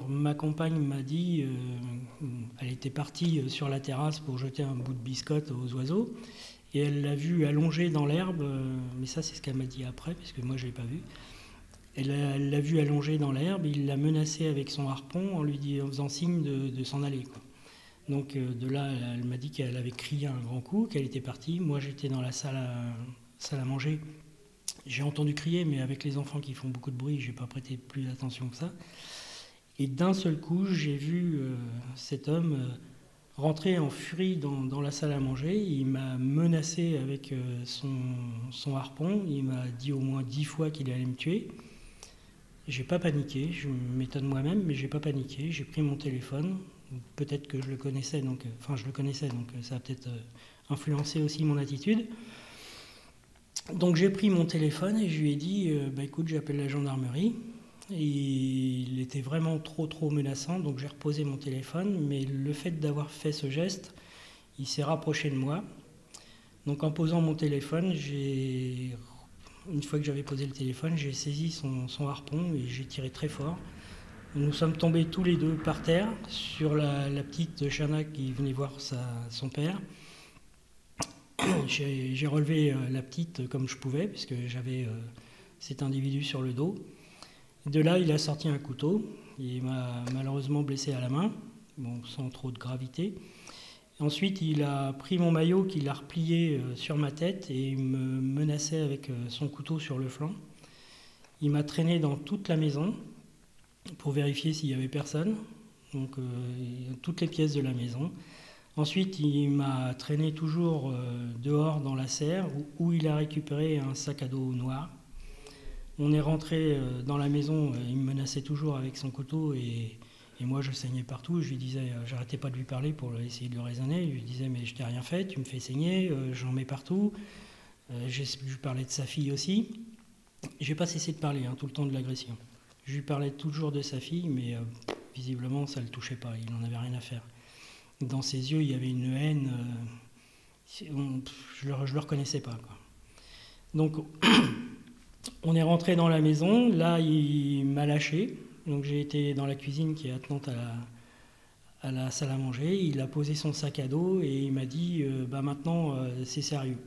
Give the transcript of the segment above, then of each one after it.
Alors, ma compagne m'a dit, elle était partie sur la terrasse pour jeter un bout de biscotte aux oiseaux, et elle l'a vu allongé dans l'herbe, mais ça c'est ce qu'elle m'a dit après, parce que moi je ne l'ai pas vu. Elle l'a vu allongé dans l'herbe, il l'a menacé avec son harpon en faisant signe de s'en aller, quoi. Donc de là, elle m'a dit qu'elle avait crié un grand coup, qu'elle était partie. Moi j'étais dans la salle à manger. J'ai entendu crier, mais avec les enfants qui font beaucoup de bruit, j'ai pas prêté plus d'attention que ça. Et d'un seul coup, j'ai vu cet homme rentrer en furie dans la salle à manger. Il m'a menacé avec son harpon. Il m'a dit au moins 10 fois qu'il allait me tuer. J'ai pas paniqué, je m'étonne moi-même, mais j'ai pas paniqué. J'ai pris mon téléphone. Peut-être que je le connaissais, donc ça a peut-être influencé aussi mon attitude. Donc j'ai pris mon téléphone et je lui ai dit écoute, j'appelle la gendarmerie. Et il était vraiment trop menaçant, donc j'ai reposé mon téléphone, mais le fait d'avoir fait ce geste, il s'est rapproché de moi. Donc en posant mon téléphone, une fois que j'avais posé le téléphone, j'ai saisi son harpon et j'ai tiré très fort. Nous sommes tombés tous les deux par terre sur la petite Chana qui venait voir son père. J'ai relevé la petite comme je pouvais, puisque j'avais cet individu sur le dos. De là, il a sorti un couteau. Il m'a malheureusement blessé à la main, sans trop de gravité. Ensuite, il a pris mon maillot qu'il a replié sur ma tête et il me menaçait avec son couteau sur le flanc. Il m'a traîné dans toute la maison pour vérifier s'il n'y avait personne, donc toutes les pièces de la maison. Ensuite, il m'a traîné toujours dehors dans la serre où il a récupéré un sac à dos noir. On est rentré dans la maison, il me menaçait toujours avec son couteau et moi je saignais partout. Je lui disais, j'arrêtais pas de lui parler pour essayer de le raisonner. Je lui disais, mais je t'ai rien fait, tu me fais saigner, j'en mets partout. Je lui parlais de sa fille aussi. J'ai pas cessé de parler tout le temps de l'agression. Je lui parlais toujours de sa fille, mais visiblement ça le touchait pas, il n'en avait rien à faire. Dans ses yeux, il y avait une haine, je le reconnaissais pas, quoi. Donc on est rentré dans la maison, là il m'a lâché, donc j'ai été dans la cuisine qui est attenante à la salle à manger, il a posé son sac à dos et il m'a dit maintenant c'est sérieux.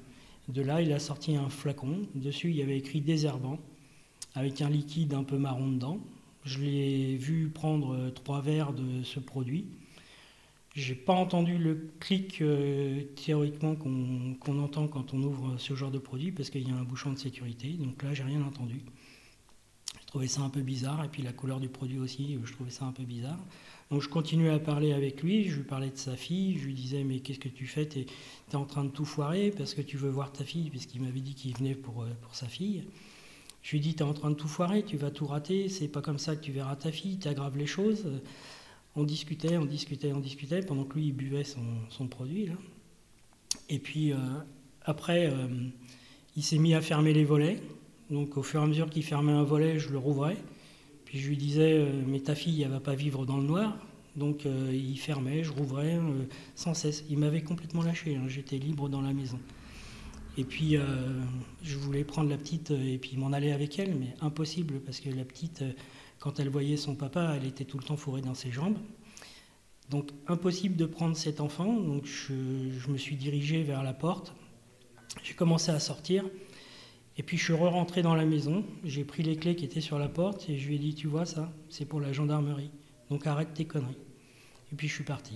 De là il a sorti un flacon, dessus il y avait écrit désherbant, avec un liquide un peu marron dedans. Je l'ai vu prendre 3 verres de ce produit. J'ai pas entendu le clic théoriquement qu'on entend quand on ouvre ce genre de produit parce qu'il y a un bouchon de sécurité. Donc là, j'ai rien entendu. Je trouvais ça un peu bizarre et puis la couleur du produit aussi, je trouvais ça un peu bizarre. Donc je continuais à parler avec lui, je lui parlais de sa fille, je lui disais mais qu'est-ce que tu fais, t'es en train de tout foirer parce que tu veux voir ta fille, puisqu'il m'avait dit qu'il venait pour sa fille. Je lui ai dit t'es en train de tout foirer, tu vas tout rater, c'est pas comme ça que tu verras ta fille, t'aggraves les choses. On discutait, pendant que lui, il buvait son produit, là. Et puis, après, il s'est mis à fermer les volets. Donc, au fur et à mesure qu'il fermait un volet, je le rouvrais. Puis, je lui disais, mais ta fille, elle ne va pas vivre dans le noir. Donc, il fermait, je rouvrais, sans cesse. Il m'avait complètement lâché, j'étais libre dans la maison. Et puis, je voulais prendre la petite et puis m'en aller avec elle, mais impossible, parce que la petite... Quand elle voyait son papa, elle était tout le temps fourrée dans ses jambes. Donc impossible de prendre cet enfant. Donc je me suis dirigé vers la porte. J'ai commencé à sortir. Et puis je suis rentré dans la maison. J'ai pris les clés qui étaient sur la porte et je lui ai dit, tu vois ça, c'est pour la gendarmerie. Donc arrête tes conneries. Et puis je suis parti.